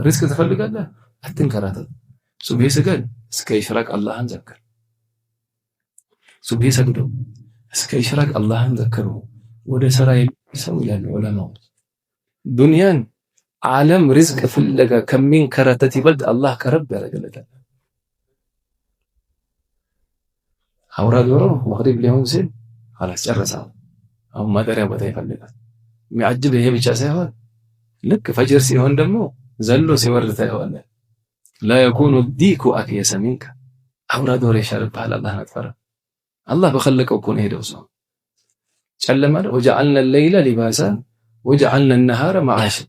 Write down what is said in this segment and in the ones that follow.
ሪዝቅ ትፈልጋለህ አትንከራተት ሱብሂ ስገድ እስከ ይሽራቅ አላህን ዘክር ሱብሂ ሰግዶ እስከ ይሽራቅ አላህን ዘክሩ ወደ ስራ የሚሰው ይላሉ ዑለማዎች ዱንያን ዓለም ሪዝቅ ፍለጋ ከሚንከራተት ይበልጥ አላህ ቀረብ ያደርግለታል አውራ ዶሮ መግሪብ ሊሆን ሲል خلاص ጨረሰ አሁን ማደሪያ ቦታ ይፈልጋል የሚያጅብ ይሄ ብቻ ሳይሆን ልክ ፈጅር ሲሆን ደግሞ ዘሎ ሲወርድ ታየዋለህ لا يكون الديك أكيس منك አውራ ዶሮ ይሻልብሃል አላህን አትፈራ አላህ በخلቀው እኮ ነው ሄደው ሰው ጨለማ وجعلنا الليل لباسا وجعلنا النهار معاشا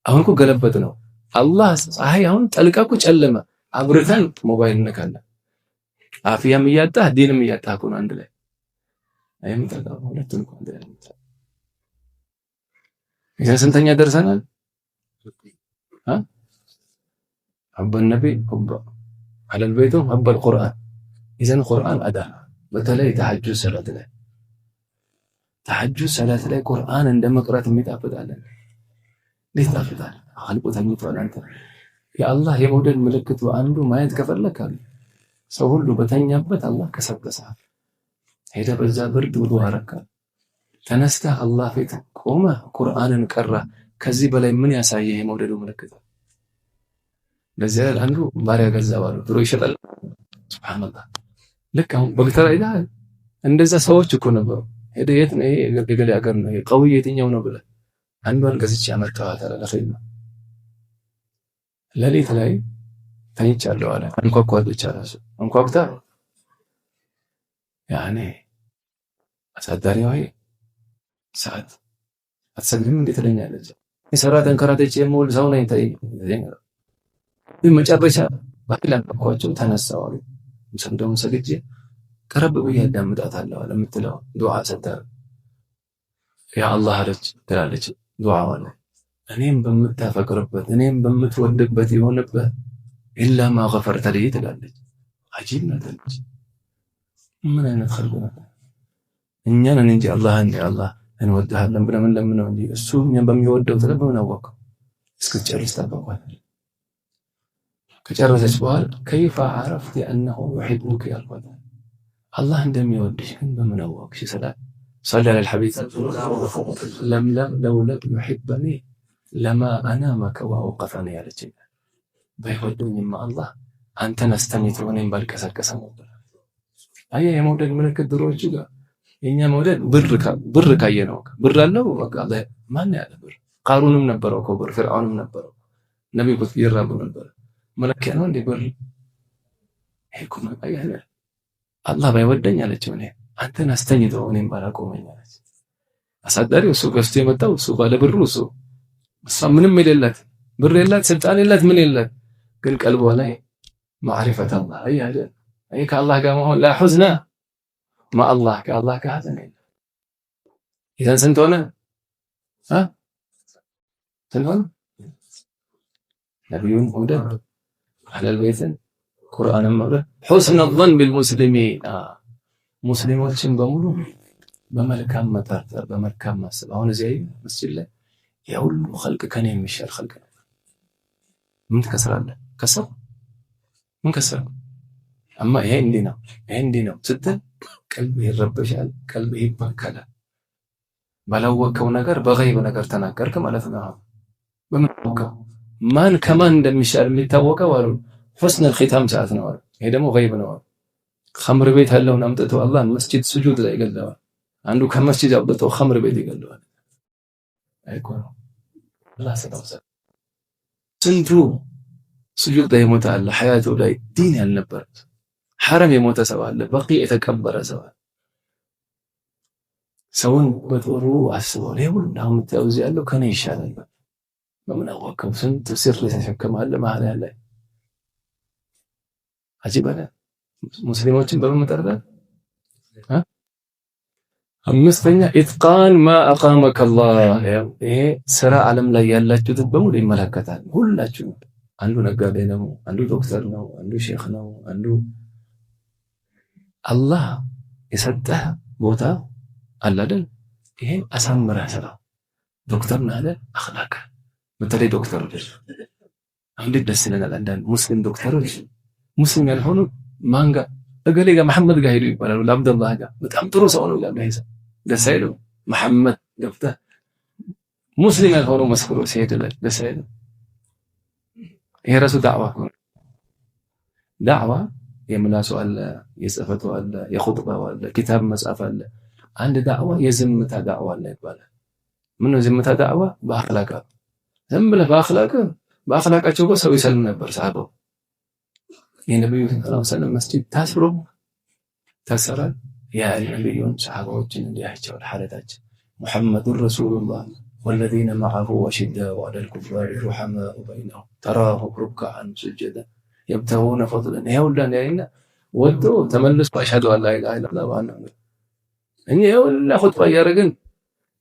አሁን እኮ ገለበጥ ነው አላህ ፀሐይ አሁን ጠልቃ እኮ ጨለማ አብርተን ሞባይል ነካለን አፍያም እያጣህ ዲንም እያጣህ እኮ ነው አንድ ላይ አይምጣው ሁለቱን እኮ አንድ ላይ إذا ስንተኛ ደርሰናል حب النبي حب على البيت حب القرآن إذا القرآن أداء بتلاقي تهجد صلاة ላይ تهجد صلاة ላይ ቁርአን እንደመቅራት የሚጣፍጥ አለ ليش تافضل خلقو ተኝቷል አንተ የአላህ የመውደድ ምልክቱ አንዱ ማየት ከፈለክ ሰው ሁሉ በተኛበት አላህ ከሰበሰህ ሄደ በዛ ብርድ ውዱ አረካ ተነስተህ አላህ ፊት ቆመ ቁርአንን ቀራ ከዚህ በላይ ምን ያሳየህ የመውደዱ ምልክት ለዚያ አንዱ ባሪያ ገዛዋል ድሮ ይሸጣል ሱብሃንአላህ ልክ አሁን በግተራ ይላል እንደዛ ሰዎች እኮ ነበሩ ሄደ የት ነው የገሌ ሀገር ነው ቀውይ የትኛው ነው ብለ አንዷን ገዝቼ አመጣኋት ለኸይማ ለሊት ላይ ተኝቻለሁ አለ አንኳኳች አላሱ አንኳኩታ ያኔ አሳዳሪው ሰዓት አትሰግድም እንዴት ትለኛለች የሰራተን ከራተች የሞል ሰው ነኝ ተይኝ በመጨረሻ ባክላን ተቋቸው ተነሳው ሰምደውን ሰግጄ ቀረብ ብዬ አዳምጣታለሁ ለምትለው ዱዓ ሰጣ ያ አላህ አለች ትላለች ዱዓ ወለ እኔም በመታፈቅርበት እኔም በመትወድበት ይሆንበት ኢላ ማ ገፈርተ ለይ ትላለች አጂብ ነች ምን አይነት ኸልቅ ነው እኛን እንጂ አላህን ያ አላህ እንወድሃለን ብለን ለምነው እንጂ እሱ እኛን በሚወደው ተለበውን አወቀ እስከጨርስ ተባባል ከጨረሰች በኋላ كيف عرفت انه يحبك يا رب الله እንደሚወድሽ ግን በምን አወቅሽ ሰላም صلى على الحبيب لم لو لم يحبني لما انامك واوقفني على الجنة بيودني الله አንተ ነስተኝት ሆነኝ ባልከሰከሰ ነበር አየ የመውደድ ምልክት ድሮች ጋር የኛ መውደድ ብር ካየነው ብር አለው በቃ ማን ያለ ብር ቃሩንም ነበረው እኮ ብር ፍርዓውንም ነበረው ነብዩ ይራቡ ነበር መለኪያ ነው እንዴ ብር ይሄኩማ አያለ አላህ ባይወደኝ አለች እኔ አንተን አስተኝተው እኔም ባላቆመኝ አለች አሳዳሪው እሱ ገዝቶ የመጣው እሱ ባለ ብሩ እሱ ምንም የሌላት ብር የላት ስልጣን የላት ምን የላት ግን ቀልቧ ላይ ማዕሪፈት አላህ አያለ አይ ከአላህ ጋር መሆን ላ ሁዝና مع الله كالله كهذا إذا سنتونا سنتونا نبي هدى على البيت قرآن مولى حسن الظن بالمسلمين مسلمون بمولو بملكام مترتر بملكام مسل هون زي مسجد الله يقول خلق كان يمشي الخلق من كسر الله كسر من كسر أما عندنا ستة قلبه يربشال قلبه يبكالا ባላወቀው ነገር በገይብ ነገር ተናገርክ ማለት ነው በመወቀው ማን ከማን እንደሚሻል የሚታወቀው አሉ حسن الختام ሰዓት ነው አሉ ይሄ ደግሞ ገይብ ነው ኸምር ቤት ያለውን አምጥቶ አላህ መስጂድ ስጁድ ላይ ይገለዋል አንዱ ከመስጂድ አውጥቶ ኸምር ቤት ይገለዋል አይቆም አላህ ሰላም ስንቱ ስጁድ ላይ ሞተ አለ ሐያቱ ላይ ዲን ያልነበር حرم የሞተ ሰው አለ በቂ የተቀበረ ሰው አለ ሰውን በጥሩ አስበው ለሁሉ እንዳውም ተውዚ ያለው ከኔ ይሻላል በምን አወቀው ስንት ስር ተሸከማለ ማለት ያለ አጂባለ ሙስሊሞችን በመመጠርዳት አምስተኛ ኢትቃን ማ አቃመከ አላህ ይሄ ስራ ዓለም ላይ ያላችሁት በሙሉ ይመለከታል ሁላችሁ አንዱ ነጋዴ ነው አንዱ ዶክተር ነው አንዱ ሼክ ነው አንዱ አላህ የሰጠህ ቦታ አለ አይደል ይሄን አሳምረህ ስራ ዶክተር ነህ አይደል አኽላቅ በተለይ ዶክተር እንዴት ደስ ይለናል። አንዳንድ ሙስሊም ዶክተሮች ሙስሊም ያልሆኑ ማን ጋር እገሌ ጋር መሐመድ ጋር ሄዱ ይባላሉ። ለአብደላህ ጋር በጣም ጥሩ ሰው ነው ይላሉ። ይሄ ደስ አይለው? መሐመድ ገብተህ ሙስሊም ያልሆኑ መስክሮ ሲሄድለት ደስ አይለው? ይሄ ራሱ ዳዕዋ ነው። ዳዕዋ የምላሱ አለ፣ የጽፈቱ አለ፣ የኹጥባው አለ፣ ኪታብ መጻፍ አለ። አንድ ዳዕዋ የዝምታ ዳዕዋ አለ ይባላል። ምን ዝምታ ዳዕዋ? በአኽላቅ ዝም ብለህ በአኽላቃቸው እኮ ሰው ይሰልም ነበር። ሰሃባው የነብዩ ሰለላሁ ዐለይሂ ወሰለም መስጂድ ታስሮ ታሰራል። ያ ነብዩን ሰሃባዎችን እንዲያቸው ሐለታቸው ሙሐመዱር ረሱሉላህ ወለዚነ መዐሁ ወሽዳኡ ዐለል ኩፋሪ ሩሐማኡ በይነሁም ተራሁም ሩክዐን ሱጀደን የብተጉነ ፈድለን። ይኸውላ ያይና ወጥቶ ተመልሶ አሽሀዱ አን ላ ኢላሀ ኢለላህ ወአነ እኛ ይኸውላ ኹጥባ እያደረግን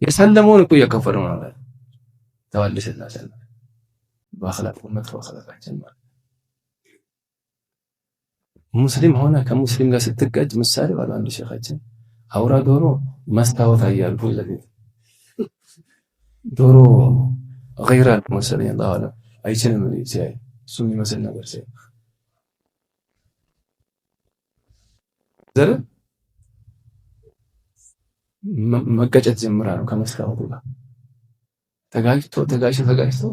የሰለመውን እኮ እየከፈርን ነው ማለት ተዋልሰና ሰለመ በአኽላቅ መጥፎ አኽላቃችን ማለት ሙስሊም ሆነ ከሙስሊም ጋር ስትጋጭ ምሳሌ ባሉ አንድ ሼኻችን አውራ ዶሮ መስታወት አያሉ ለዚህ ዶሮ ገይራ መሰለኝ አላህ አለ አይችልም ሲያይ እሱ የሚመስል ነገር ሲያይ ዘር መጋጨት ጀምራ ነው ከመስታወቱ ጋር ተጋጭቶ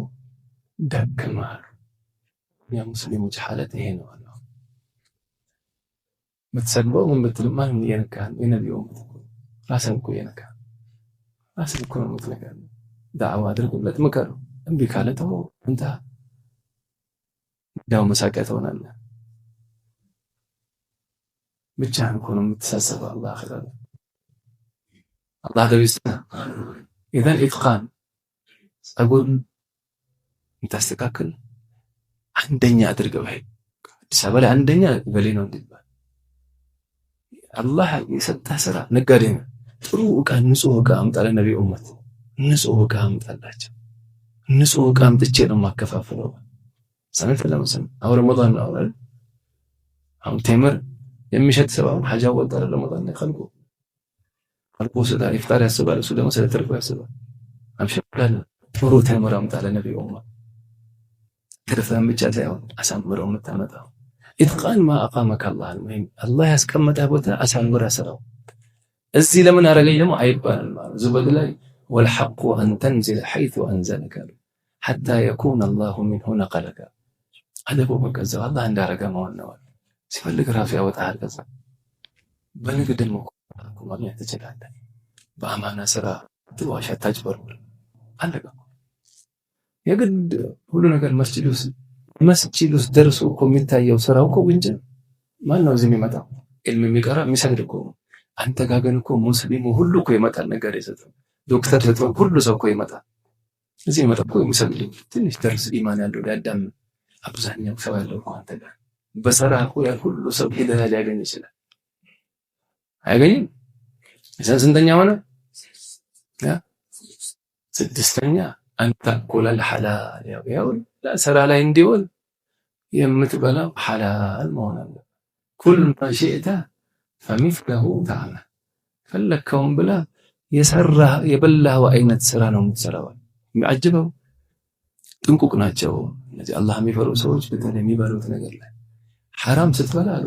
ደክማል። ያ ሙስሊሞች ሐለት ይሄ ነው አለ ምትሰድበው ምን ብትል ማንም የነካን የነብዩ ራስን እኮ የነካን ራስን እኮ ነው የምትነካን። ዳዕዋ አድርግለት ምከረው፣ እምቢ ካለ ተው እንታ ዳው መሳቂያ ትሆናለህ። ብቻህን እኮ ነው የምትሳሰበው። አላህ አኺራ አላህ ደብስና ኢዘን ኢትቃን ጸጉርን የምታስተካክል አንደኛ አድርገው። ይሄ አዲስ አበባ ላይ አንደኛ ገሌ ነው እንዲባል አላህ የሰጠህ ስራ። ነጋዴ ነው፣ ጥሩ ዕቃ ንጹህ ዕቃ አምጣ ለነብዩ ኡመት፣ ንጹህ ዕቃ አምጣላቸው። ንጹህ ዕቃ አምጥቼ ነው የማከፋፍለው። ሰነፍ ለምሳሌ አሁን ረመዳን ነው አይደል? አሁን ቴምር የሚሸጥ ሰው ሐጃ ወጣ ረመዳን ላይ خلقو ስለ ኢፍጣር ያስባል፣ እሱ ደግሞ ስለ ተርኩ ያስባል። አብሽራለ ጥሩ ቴምር አምጣ ለነብዩ ኡመት። ትርፈን ብቻ ሳይሆን አሳምረው የምታመጣው ኢትቃን ማ አቃመከ አላህ አልሙሂም አላህ ያስቀመጠ ቦታ አሳምራ ስራው። እዚህ ለምን አረገኝ ደግሞ አይባልም ማለት ዙበድ ላይ ወልሐቁ አን ተንዚለ ሐይቱ አንዘለከ ሐታ የኩነ አላሁ ሚንሁ ነቀለከ። አደቡ በቀዘው አላህ እንዳረገ መሆን ነው። ሲፈልግ ራፍ ያወጣል። ከዛ በንግድ ደግሞ ማግኘት ትችላለህ። በአማና ስራ ትዋሽ አታጭበርብር። አለቀ። የግድ ሁሉ ነገር መስጂድ ውስጥ ደርሶ እኮ የሚታየው ስራው እኮ ወንጀል። ማን ነው እዚህ የሚመጣው ኢልም የሚቀራ የሚሰግድ እኮ? አንተ ጋር ግን እኮ ሙስሊሙ ሁሉ እኮ ይመጣል። ነገር ይሰጣል። ዶክተር ሰጥቶ ሁሉ ሰው እኮ ይመጣል። እዚህ ይመጣ እኮ የሚሰግድ ትንሽ ደርስ ኢማን ያለው ሊያዳም። አብዛኛው ሰው ያለው እኮ አንተ ጋር በሰራ እኮ ያ ሁሉ ሰው ሂዳያ ሊያገኝ ይችላል። አያገኝም? ስንተኛ ሆነ? ስድስተኛ አንተ ኮላል ሐላል ያው ስራ ላይ እንዲውል የምትበላው ሐላል መሆን አለበት። ኩል ማ ሺእተ ፈሚስለሁ ተዓላ ፈለከውን ብላ የበላው አይነት ስራ ነው የምትሰራው። የሚያጅበው ጥንቁቅ ናቸው እነዚህ አላህ የሚፈሩ ሰዎች። በተለይ የሚበሉት ነገር ላይ ሐራም ስትበላ አሉ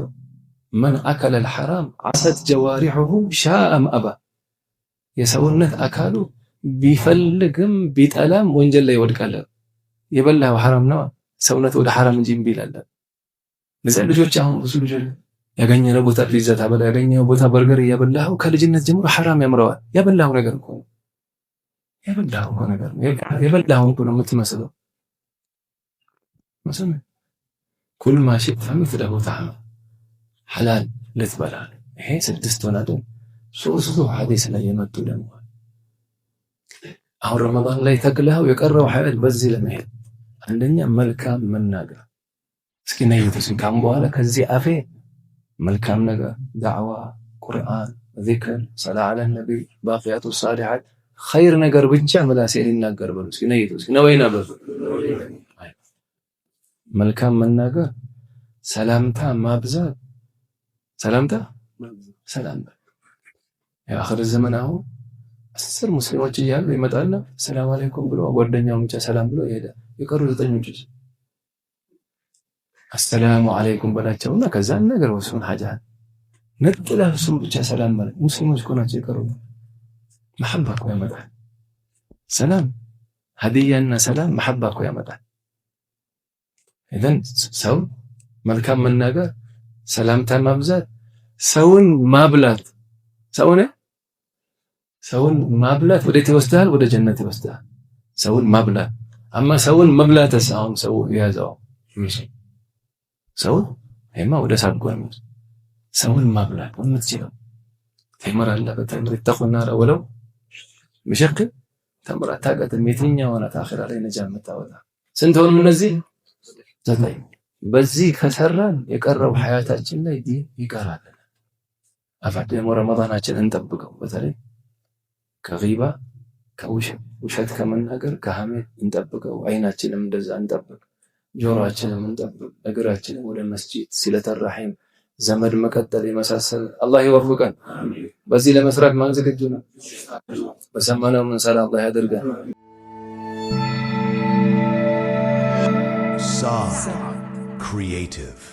መን አከለ الحرام عصت جوارحه شاء ام ابى የሰውነት አካሉ ቢፈልግም ቢጠላም ወንጀል ላይ ይወድቃል። የበላው ሐራም ነው። ሰውነት ወደ ሐራም እንጂ ቢላል ለዚህ ልጆች አሁን ብዙ ልጆች ያገኘነው ቦታ ፒዛ ታበላ ያገኘው ቦታ በርገር እያበላው ከልጅነት ጀምሮ ሐራም ያምረዋል። ያበላው ነገር እኮ ነገር የበላው እኮ ነው የምትመስለው። መስመ ኩል ማ شئت فمثله تعالى ሐላል ልትበላ። ይሄ ስድስት ሆነ አይደል? ሶስቱ ሐዲስ ላይ የመጡ ደግሞ አሁን ረመዳን ላይ ተክለው የቀረው ሐላል በዚህ ለመሄድ አንደኛ መልካም መናገር። እስኪ ነይቱ ሲካም በኋላ ከዚህ አፌ መልካም ነገር ዳዕዋ፣ ቁርአን፣ ዚክር፣ ሰላህ ዐለ ነብይ፣ ባቂያቱ ሷሊሃት ኸይር ነገር ብቻ ምላሴ ሊናገር በሉ። እስኪ ነይቱ እስኪ ነወይና በሉ። መልካም መናገር፣ ሰላምታ ማብዛት። ሰላምታ የአኺር ዘመን አሁን 10 ሙስሊሞች እያሉ ይመጣና ሰላም አለይኩም ብሎ ጓደኛው ብቻ ሰላም ብሎ ይሄዳል። የቀሩ 9ኞች አሰላሙ አለይኩም በላቸውና ከዛን ነገር ወስኑን ሐጃ ነጥላ እሱም ብቻ ሰላም ማለት ሙስሊሞች እኮ ናቸው የቀሩ። መሐባ እኮ ያመጣል ሰላም፣ ሀዲያና ሰላም መሐባ እኮ ያመጣል። ኢዘን ሰው መልካም መናገር፣ ሰላምታ ማብዛት፣ ሰውን ማብላት ሰውን ማብላት ወዴት ይወስዳል? ወደ ጀነት ይወስዳል። ሰውን ማብላት አማ ሰውን መብላትስ አሁን ሰው ያዘው ሰውን አይማ ወደ ሳድጓን ሰውን ማብላት ወምትችለው ተምር አለ በተምር ተቆና ወለው مشكل ተምራ ታቀጥም የትኛው ናት አኺራ ላይ ነጃ መታወጣ ስንት ሆኑ እነዚህ ዘጠኝ። በዚህ ከሰራን የቀረው ሐያታችን ላይ ይቀራል። አፋደም ረመዳናችን እንጠብቀው። በተለይ ከጊባ ከውሸት ከመናገር ከሐሜት እንጠብቀው። አይናችንም እንደዛ እንጠብቅ፣ ጆሮአችንም እንጠብቅ፣ እግራችንም ወደ መስጂድ ሲለተራሂም ዘመድ መቀጠል የመሳሰል አላህ ይወፍቀን። በዚህ ለመስራት ማን ዝግጁ ነው? በሰማነው ምን ሰራ አላህ ያደርገን። Saad Creative